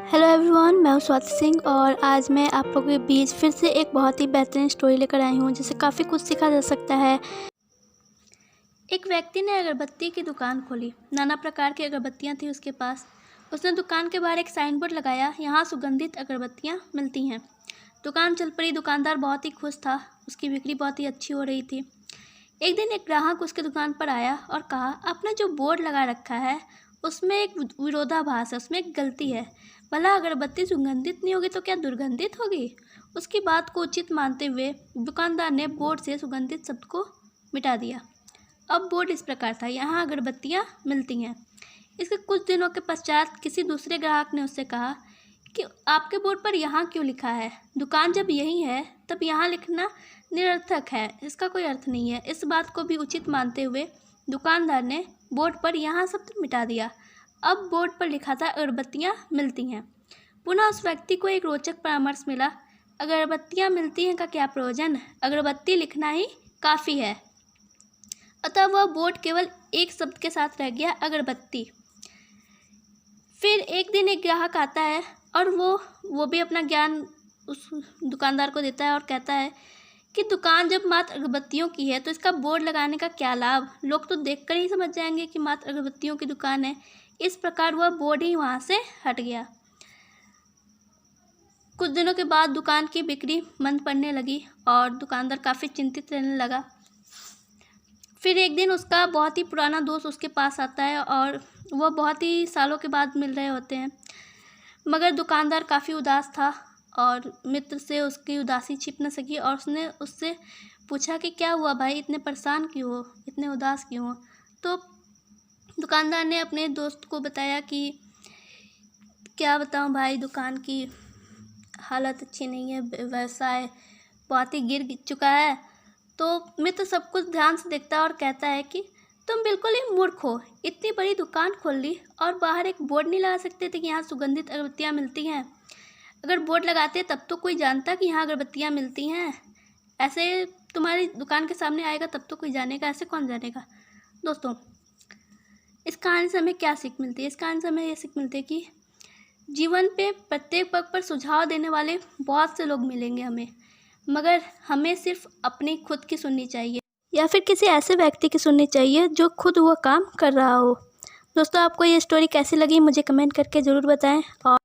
Hello everyone, मैं हूँ स्वाति सिंह और आज मैं आप लोगों के बीच फिर से एक बहुत ही बेहतरीन स्टोरी लेकर आई हूँ जिससे काफ़ी कुछ सीखा जा सकता है। एक व्यक्ति ने अगरबत्ती की दुकान खोली। नाना प्रकार की अगरबत्तियाँ थी उसके पास। उसने दुकान के बाहर एक साइन बोर्ड लगाया, यहाँ सुगंधित अगरबत्तियाँ मिलती हैं। दुकान चल पड़ी। दुकानदार बहुत ही खुश था, उसकी बिक्री बहुत ही अच्छी हो रही थी। एक दिन एक ग्राहक उसकी दुकान पर आया और कहा, आपने जो बोर्ड लगा रखा है उसमें एक विरोधाभास है, उसमें एक गलती है। भला अगरबत्ती सुगंधित नहीं होगी तो क्या दुर्गंधित होगी? उसकी बात को उचित मानते हुए दुकानदार ने बोर्ड से सुगंधित शब्द को मिटा दिया। अब बोर्ड इस प्रकार था, यहाँ अगरबत्तियाँ मिलती हैं। इसके कुछ दिनों के पश्चात किसी दूसरे ग्राहक ने उससे कहा कि आपके बोर्ड पर यहाँ क्यों लिखा है? दुकान जब यही है तब यहाँ लिखना निरर्थक है, इसका कोई अर्थ नहीं है। इस बात को भी उचित मानते हुए दुकानदार ने बोर्ड पर यहाँ शब्द मिटा दिया। अब बोर्ड पर लिखा था अगरबत्तियाँ मिलती हैं। पुनः उस व्यक्ति को एक रोचक परामर्श मिला, अगरबत्तियाँ मिलती हैं का क्या प्रयोजन? अगरबत्ती लिखना ही काफ़ी है। अतः वह बोर्ड केवल एक शब्द के साथ रह गया, अगरबत्ती। फिर एक दिन एक ग्राहक आता है और वो भी अपना ज्ञान उस दुकानदार को देता है और कहता है कि दुकान जब मात्र अगरबत्तियों की है तो इसका बोर्ड लगाने का क्या लाभ? लोग तो देखकर ही समझ जाएंगे कि मात्र अगरबत्तियों की दुकान है। इस प्रकार वह बोर्ड ही वहाँ से हट गया। कुछ दिनों के बाद दुकान की बिक्री मंद पड़ने लगी और दुकानदार काफ़ी चिंतित रहने लगा। फिर एक दिन उसका बहुत ही पुराना दोस्त उसके पास आता है और वह बहुत ही सालों के बाद मिल रहे होते हैं, मगर दुकानदार काफ़ी उदास था और मित्र से उसकी उदासी छिप न सकी और उसने उससे पूछा कि क्या हुआ भाई, इतने परेशान क्यों हो, इतने उदास क्यों हो? तो दुकानदार ने अपने दोस्त को बताया कि क्या बताऊं भाई, दुकान की हालत अच्छी नहीं है, व्यवसाय बहुत ही गिर चुका है। तो मित्र सब कुछ ध्यान से देखता है और कहता है कि तुम बिल्कुल ही मूर्ख हो, इतनी बड़ी दुकान खोल ली और बाहर एक बोर्ड नहीं लगा सकते थे कि यहाँ सुगंधित अगरबत्तियाँ मिलती हैं? अगर बोर्ड लगाते तब तो कोई जानता कि यहाँ अगरबत्तियाँ मिलती हैं। ऐसे तुम्हारी दुकान के सामने आएगा तब तो कोई जानेगा, ऐसे कौन जानेगा? दोस्तों, इस कहानी से हमें क्या सीख मिलती है? इस कहानी से हमें ये सीख मिलती है कि जीवन पे प्रत्येक पग पर सुझाव देने वाले बहुत से लोग मिलेंगे हमें, मगर हमें सिर्फ अपनी खुद की सुननी चाहिए या फिर किसी ऐसे व्यक्ति की सुननी चाहिए जो खुद वो काम कर रहा हो। दोस्तों, आपको ये स्टोरी कैसी लगी मुझे कमेंट करके ज़रूर बताएं और